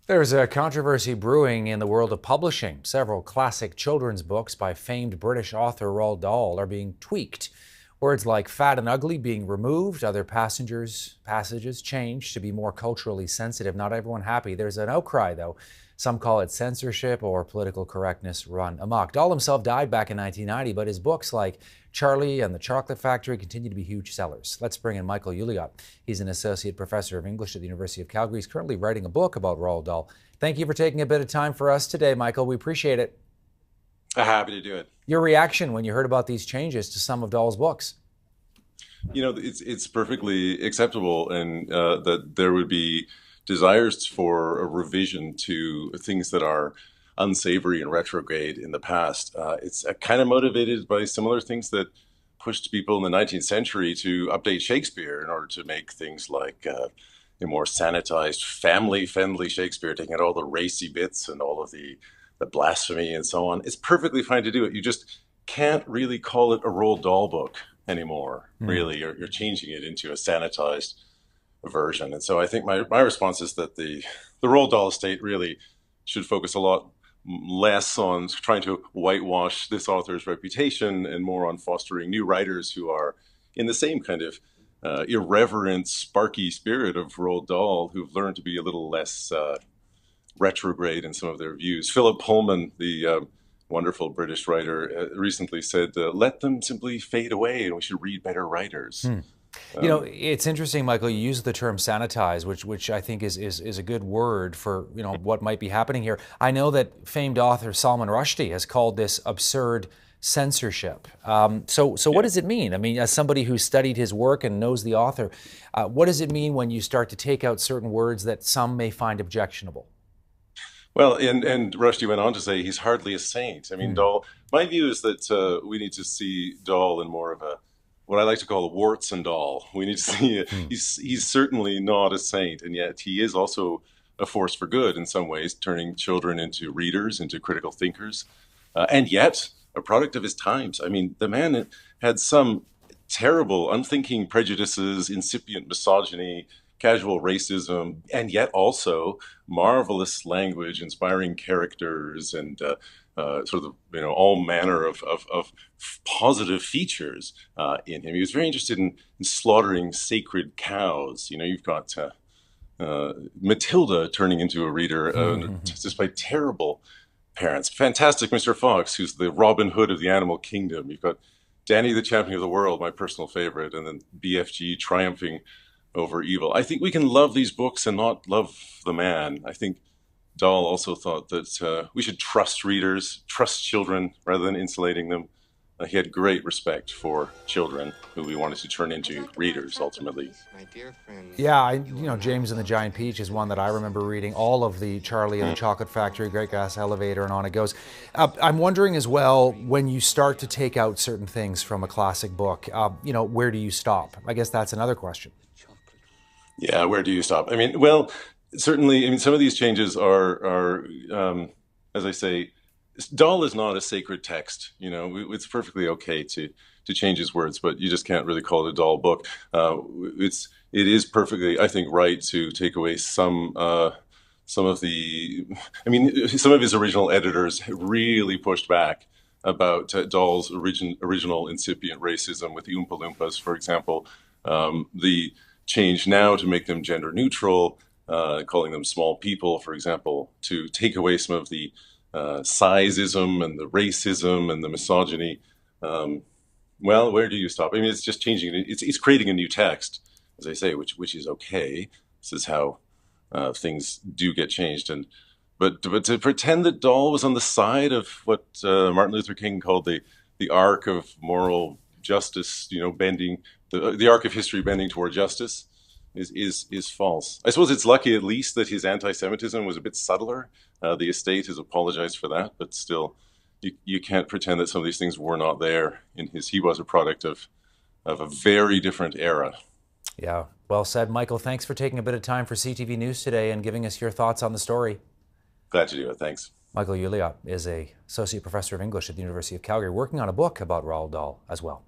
There's a controversy brewing in the world of publishing. Several classic children's books by famed British author Roald Dahl are being tweaked. Words like fat and ugly being removed, other passages changed to be more culturally sensitive. Not everyone happy. There's an outcry, though. Some call it censorship or political correctness run amok. Dahl himself died back in 1990, but his books like Charlie and the Chocolate Factory continue to be huge sellers. Let's bring in Michael Ullyot. He's an associate professor of English at the University of Calgary. He's currently writing a book about Roald Dahl. Thank you for taking a bit of time for us today, Michael. We appreciate it. Happy to do it. Your reaction when you heard about these changes to some of Dahl's books? It's perfectly acceptable, and that there would be desires for a revision to things that are unsavory and retrograde in the past. It's kind of motivated by similar things that pushed people in the 19th century to update Shakespeare in order to make things like a more sanitized, family-friendly Shakespeare, taking out all the racy bits and all of the blasphemy and so on. It's perfectly fine to do it. You just can't really call it a Roald Dahl book anymore, really. You're changing it into a sanitized version. And so I think my response is that the Roald Dahl estate really should focus a lot less on trying to whitewash this author's reputation and more on fostering new writers who are in the same kind of irreverent, sparky spirit of Roald Dahl, who've learned to be a little less retrograde in some of their views. Philip Pullman, the wonderful British writer, recently said, let them simply fade away and we should read better writers. You know, it's interesting, Michael, you use the term sanitize, which I think is a good word for, what might be happening here. I know that famed author Salman Rushdie has called this absurd censorship. So what does it mean? I mean, as somebody who studied his work and knows the author, what does it mean when you start to take out certain words that some may find objectionable? Well, and Rushdie went on to say he's hardly a saint. I mean, Dahl, my view is that we need to see Dahl in more of a, what I like to call a warts and Dahl. We need to see, he's certainly not a saint, and yet he is also a force for good in some ways, turning children into readers, into critical thinkers, and yet a product of his times. I mean, the man had some terrible, unthinking prejudices, incipient misogyny, casual racism, and yet also marvelous language, inspiring characters, and sort of all manner of positive features in him. He was very interested in slaughtering sacred cows. You've got Matilda turning into a reader despite terrible parents. Fantastic Mr. Fox, who's the Robin Hood of the animal kingdom. You've got Danny the Champion of the World, my personal favorite, and then BFG triumphing over evil. I think we can love these books and not love the man. I think Dahl also thought that we should trust readers, trust children rather than insulating them. He had great respect for children who we wanted to turn into readers ultimately. Yeah, James and the Giant Peach is one that I remember reading. All of the Charlie and the Chocolate Factory, Great Gas Elevator, and on it goes. I'm wondering as well, when you start to take out certain things from a classic book, where do you stop? I guess that's another question. Yeah, where do you stop? I mean, well, certainly, some of these changes are as I say, Dahl is not a sacred text. It's perfectly okay to change his words, but you just can't really call it a Dahl book. It is perfectly, I think, right to take away some of the. I mean, some of his original editors really pushed back about Dahl's original incipient racism with the Oompa Loompas, for example. The change now to make them gender neutral, calling them small people, for example, to take away some of the sizeism and the racism and the misogyny. Well, where do you stop? I mean, it's just changing it. It's creating a new text, as I say, which is okay. This is how things do get changed. But to pretend that Dahl was on the side of what Martin Luther King called the arc of moral justice, bending the arc of history bending toward justice, is false. I suppose it's lucky at least that his anti-Semitism was a bit subtler. The estate has apologized for that, but still, you can't pretend that some of these things were not there in his. He was a product of a very different era. Yeah, well said, Michael. Thanks for taking a bit of time for CTV News today and giving us your thoughts on the story. Glad to do it. Thanks. Michael Ullyot is an associate professor of English at the University of Calgary, working on a book about Roald Dahl as well.